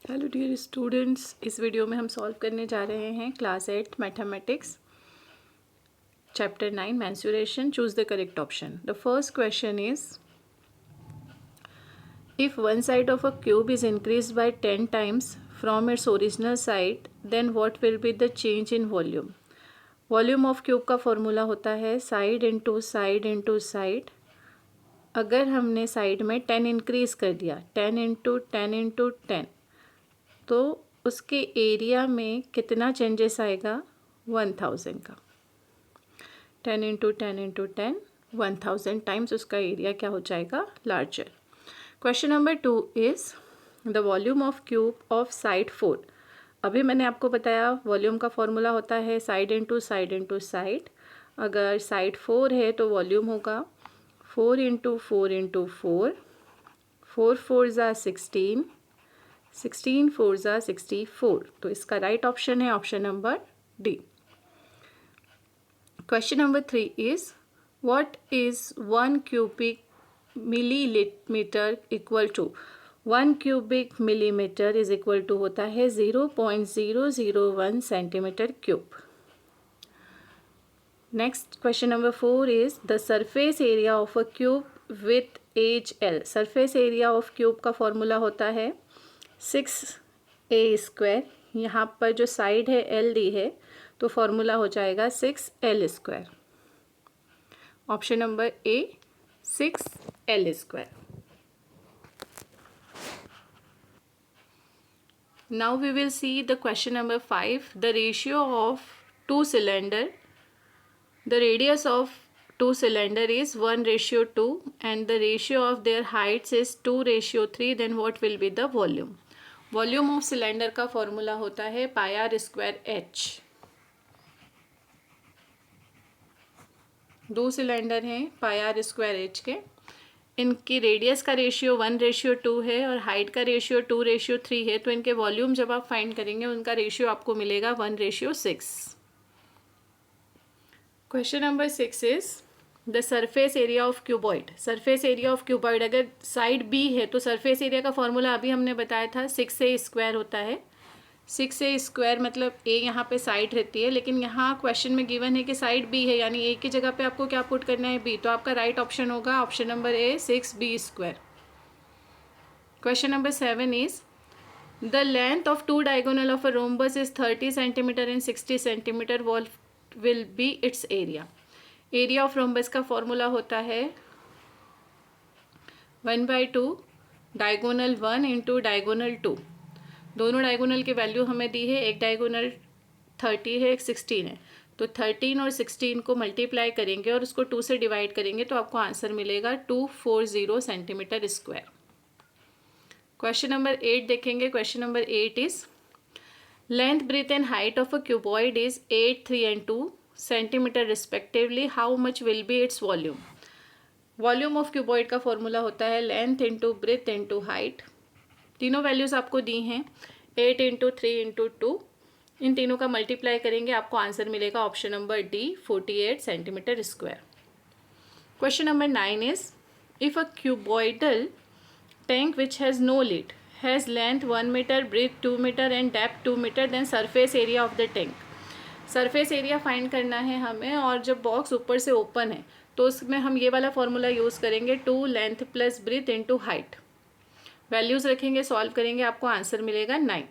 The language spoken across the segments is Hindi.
हेलो डियर स्टूडेंट्स, इस वीडियो में हम सॉल्व करने जा रहे हैं class 8 mathematics chapter 9 mensuration. Choose the correct option. The first question is, if one side of a cube is increased by 10 times from its original side, then what will be the change in volume? Volume of cube का फॉर्मूला होता है side into side into side. अगर हमने साइड में 10 इंक्रीज़ कर दिया, 10 इंटू 10 इंटू 10, तो उसके एरिया में कितना चेंजेस आएगा? 1000 का. 10 इंटू 10 इंटू 10, 1000 टाइम्स उसका एरिया क्या हो जाएगा? Larger. Question number 2 is the volume of cube of side 4. अभी मैंने आपको बताया वॉल्यूम का फॉर्मूला होता है side into side into side. अगर साइड 4 है तो वॉल्यूम होगा 4 इंटू 4 इंटू 4. 4 4 ज़ा 16, 16 4 ज़ा 64. तो इसका राइट ऑप्शन है option number D. Question number 3 is what is 1 cubic millimetre equal to? 1 cubic millimetre is equal to होता है 0.001 centimetre cube. Next question number 4 is the surface area of a cube with edge L. Surface area of cube का फॉर्मूला होता है 6a². यहाँ पर जो साइड है एल दी है तो फॉर्मूला हो जाएगा 6l². Option number A 6l². Now we will see the question number 5. The ratio of two cylinder. The radius of two cylinder is 1:2 and the ratio of their heights is 2:3. Then what will be the volume? Volume of cylinder का फॉर्मूला होता है πr²h. दो सिलेंडर हैं πr²h के. इनकी रेडियस का रेशियो 1:2 है और हाइट का रेशियो 2:3 है. तो इनके वॉल्यूम जब आप फाइंड करेंगे उनका रेशियो आपको मिलेगा 1:6. Question number 6 is the surface area of cuboid. Surface area of cuboid अगर साइड बी है तो सरफेस एरिया का फॉर्मूला अभी हमने बताया था 6a² होता है. 6a² मतलब a यहाँ पे साइड रहती है, लेकिन यहाँ क्वेश्चन में गिवन है कि साइड b है, यानी a की जगह पे आपको क्या पुट करना है? b. तो आपका राइट ऑप्शन होगा option number A 6b². Question number 7 is the length of two diagonal of a rhombus is 30 centimetre and 60 centimetre. What will be its area? Area of rhombus का फॉर्मूला होता है 1/2 डायगोनल 1 इंटू डायगोनल 2. दोनों डायगोनल की वैल्यू हमें दी है. एक डायगोनल 30 है, एक 16 है. तो 13 और 16 को मल्टीप्लाई करेंगे और उसको 2 से डिवाइड करेंगे तो आपको आंसर मिलेगा 240 सेंटीमीटर स्क्वायर. क्वेश्चन नंबर 8 देखेंगे. Question number 8 is length breadth and height of a cuboid is 8 3 and 2 centimetre respectively. How much will be its volume? Volume of cuboid का फॉर्मूला होता है length into breadth into height. तीनों वैल्यूज़ आपको दी हैं 8 इंटू 3 इंटू 2. इन तीनों का मल्टीप्लाई करेंगे आपको आंसर मिलेगा option number D 48 centimetre square. Question number 9 is if a cuboidal tank which has no lid has length 1 metre, breadth 2 metre and depth 2 metre, then surface area of the tank. Surface area find करना है हमें, और जब बॉक्स ऊपर से ओपन है तो उसमें हम ये वाला फॉर्मूला यूज़ करेंगे 2 length plus breadth into height. Values रखेंगे, सॉल्व करेंगे, आपको आंसर मिलेगा 9.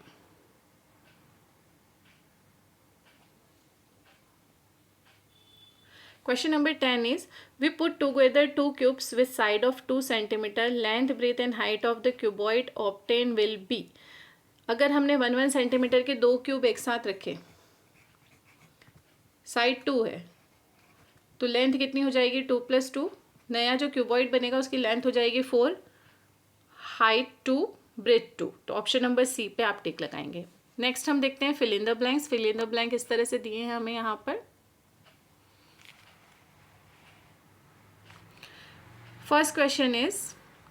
Question number 10 is we put together 2 cubes with side of 2 centimetre. Length breadth and height of the cuboid obtain will be. अगर हमने 1 सेंटीमीटर के 2 क्यूब एक साथ रखे, साइड 2 है, तो लेंथ कितनी हो जाएगी? 2 + 2. नया जो क्यूबॉइड बनेगा उसकी लेंथ हो जाएगी 4, हाइट 2, ब्रेथ 2. तो ऑप्शन नंबर सी पे आप टिक लगाएंगे. नेक्स्ट हम देखते हैं fill in the blanks. Fill in the blank इस तरह से दिए हैं हमें यहाँ पर. First question is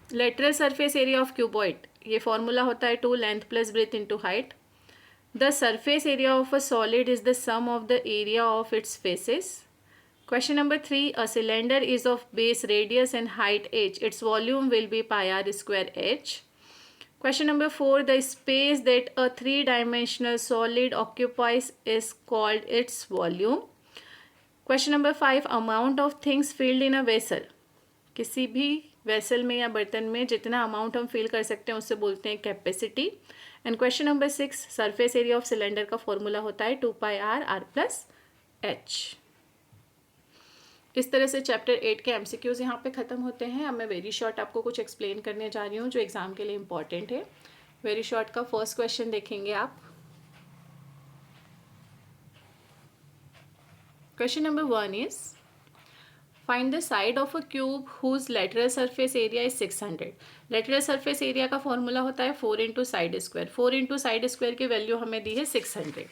lateral surface area of cuboid. ये फॉर्मूला होता है 2 length plus breadth into height. The surface area of a solid is the sum of the area of its faces. Question number 3, a cylinder is of base radius and height h. Its volume will be πr² h. Question number 4, the space that a three-dimensional solid occupies is called its volume. Question number 5, amount of things filled in a vessel. किसी भी वेसल में या बर्तन में जितना अमाउंट हम फिल कर सकते हैं उससे बोलते हैं capacity. And question number 6, surface area of cylinder का फॉर्मूला होता है 2πr+h. इस तरह से चैप्टर 8 के एमसीक्यूज यहाँ पे ख़त्म होते हैं. अब मैं वेरी शॉर्ट आपको कुछ एक्सप्लेन करने जा रही हूँ जो एग्ज़ाम के लिए इम्पॉर्टेंट है. वेरी शॉर्ट का फर्स्ट क्वेश्चन देखेंगे आप. Question number 1 is find the side of a cube whose lateral surface area is 600. Lateral surface area का फॉर्मूला होता है 4 into side square. 4 into side square की वैल्यू हमें दी है 600.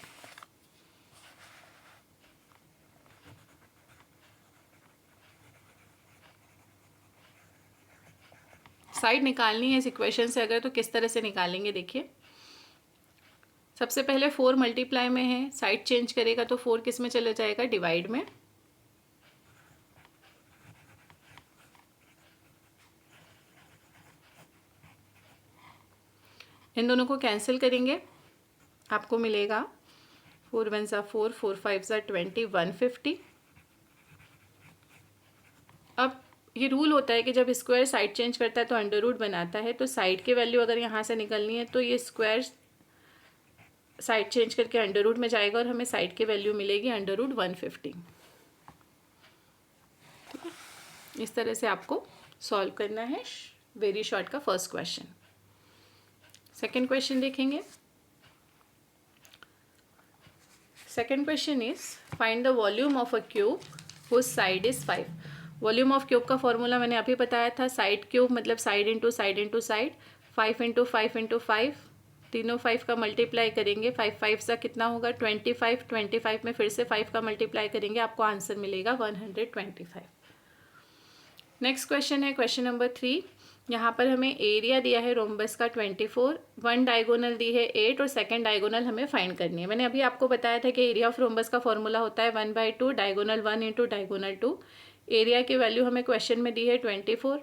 साइड निकालनी है इस इक्वेशन से अगर, तो किस तरह से निकालेंगे देखिए. सबसे पहले 4 मल्टीप्लाई में है, साइड चेंज करेगा तो 4 किस में चले जाएगा, डिवाइड में. इन दोनों को कैंसिल करेंगे, आपको मिलेगा 4 1 ज़ा 4, 4 5 ज़ा 20, 150. अब ये रूल होता है कि जब स्क्वायर साइड चेंज करता है तो अंडर रूट बनाता है. तो साइड की वैल्यू अगर यहाँ से निकलनी है तो ये स्क्वायर साइड चेंज करके अंडर रूट में जाएगा और हमें साइड की वैल्यू मिलेगी अंडर रूट 150. ठीक है, इस तरह से आपको सॉल्व करना है वेरी शॉर्ट का फर्स्ट क्वेश्चन. सेकेंड क्वेश्चन देखेंगे. Second question is find the volume of a cube whose side is 5. Volume of cube का फॉर्मूला मैंने अभी बताया था. साइड क्यूब मतलब side into side into side. 5 into 5 into 5, तीनों 5 का मल्टीप्लाई करेंगे. 5 5 सा कितना होगा 25. 25 में फिर से 5 का मल्टीप्लाई करेंगे, आपको आंसर मिलेगा 125. नेक्स्ट क्वेश्चन है क्वेश्चन नंबर 3. यहाँ पर हमें एरिया दिया है रोम्बस का 24, वन डायगोनल दी है 8 और सेकंड डायगोनल हमें फाइंड करनी है. मैंने अभी आपको बताया था कि एरिया ऑफ रोम्बस का फॉर्मूला होता है 1/2 डायगोनल 1 इंटू डायगोनल 2. एरिया की वैल्यू हमें क्वेश्चन में दी है 24.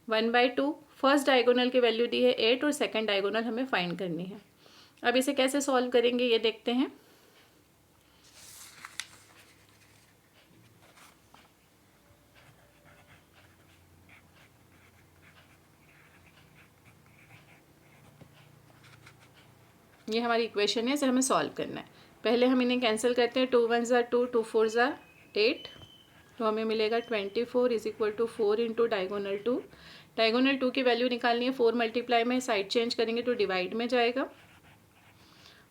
1/2 फर्स्ट डायगोनल की वैल्यू दी है 8 और सेकंड डायगोनल हमें फाइंड करनी है. अब इसे कैसे सॉल्व करेंगे ये देखते हैं. ये हमारी इक्वेशन है, इसे हमें सॉल्व करना है. पहले हम इन्हें कैंसिल करते हैं. 2 1 ज़ा 2, 2 4 ज़ा 8, तो हमें मिलेगा 24 is equal to 4 into diagonal 2. Diagonal 2 की वैल्यू निकालनी है. 4 मल्टीप्लाई में साइड चेंज करेंगे तो डिवाइड में जाएगा.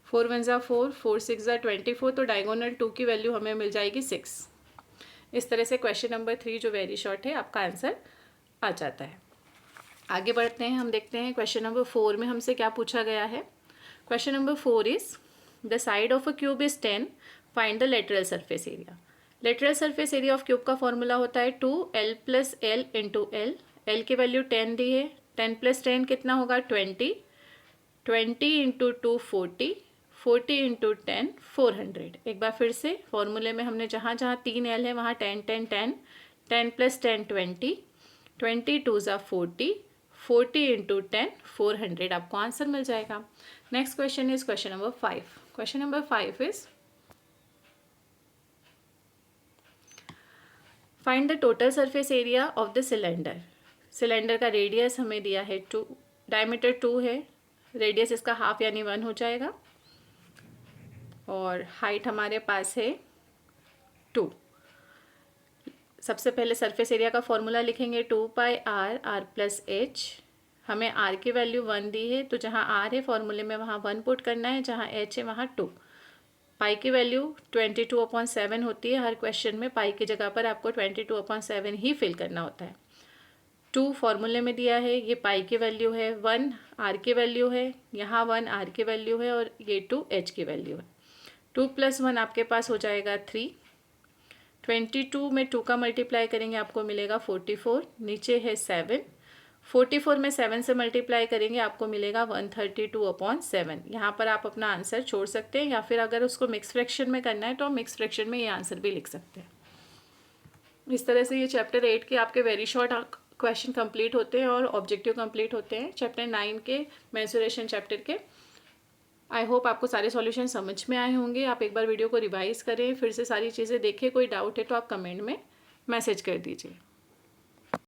4 1 ज़ा 4, 4 6 ज़ा 24, तो डायगोनल 2 की वैल्यू हमें मिल जाएगी 6. इस तरह से क्वेश्चन नंबर 3 जो वेरी शॉर्ट है आपका आंसर आ जाता है. आगे बढ़ते हैं, हम देखते हैं क्वेश्चन नंबर 4 में हमसे क्या पूछा गया है. Question number 4 is the side of a cube is 10, find the lateral surface area. Lateral surface area of cube का फॉर्मूला होता है 2l + l into L. L की वैल्यू 10 दी है. 10 + 10 कितना होगा 20. 20 इंटू 2 40, 40 इंटू 10 400. एक बार फिर से फॉर्मूले में हमने जहाँ जहाँ 3l है वहाँ 10 10 10, 10 + 10 20, 20 2 ज़ा 40, 40 इंटू 10 400. आपको आंसर मिल जाएगा. Next question is question number 5. Question number 5 is find the total surface area of the cylinder. Cylinder का रेडियस हमें दिया है 2, डायमीटर 2 है, रेडियस इसका हाफ यानी 1 हो जाएगा, और हाइट हमारे पास है 2. सबसे पहले सरफेस एरिया का फॉर्मूला लिखेंगे 2πr+h. हमें r की वैल्यू 1 दी है, तो जहाँ r है फॉर्मूले में वहाँ 1 पुट करना है, जहाँ h है वहाँ 2. पाई की वैल्यू 22/7 होती है. हर क्वेश्चन में पाई की जगह पर आपको 22/7 ही फिल करना होता है. 2 फॉर्मूले में दिया है, ये पाई की वैल्यू है, 1 r की वैल्यू है, यहाँ 1 r की वैल्यू है, और ये 2 h की वैल्यू है. 2 + 1 आपके पास हो जाएगा 3. 22 में 2 का मल्टीप्लाई करेंगे आपको मिलेगा 44. नीचे है 7. 44 में 7 से मल्टीप्लाई करेंगे आपको मिलेगा 132/7. यहाँ पर आप अपना आंसर छोड़ सकते हैं, या फिर अगर उसको मिक्स फ्रैक्शन में करना है तो मिक्स फ्रैक्शन में ये आंसर भी लिख सकते हैं. इस तरह से ये चैप्टर 8 के आपके वेरी शॉर्ट क्वेश्चन कंप्लीट होते हैं और ऑब्जेक्टिव कंप्लीट होते हैं चैप्टर 9 के मेंसुरेशन चैप्टर के। आई होप आपको सारे सॉल्यूशन समझ में आए होंगे। आप एक बार वीडियो को रिवाइज करें, फिर से सारी चीज़ें देखें। कोई डाउट है तो आप कमेंट में मैसेज कर दीजिए।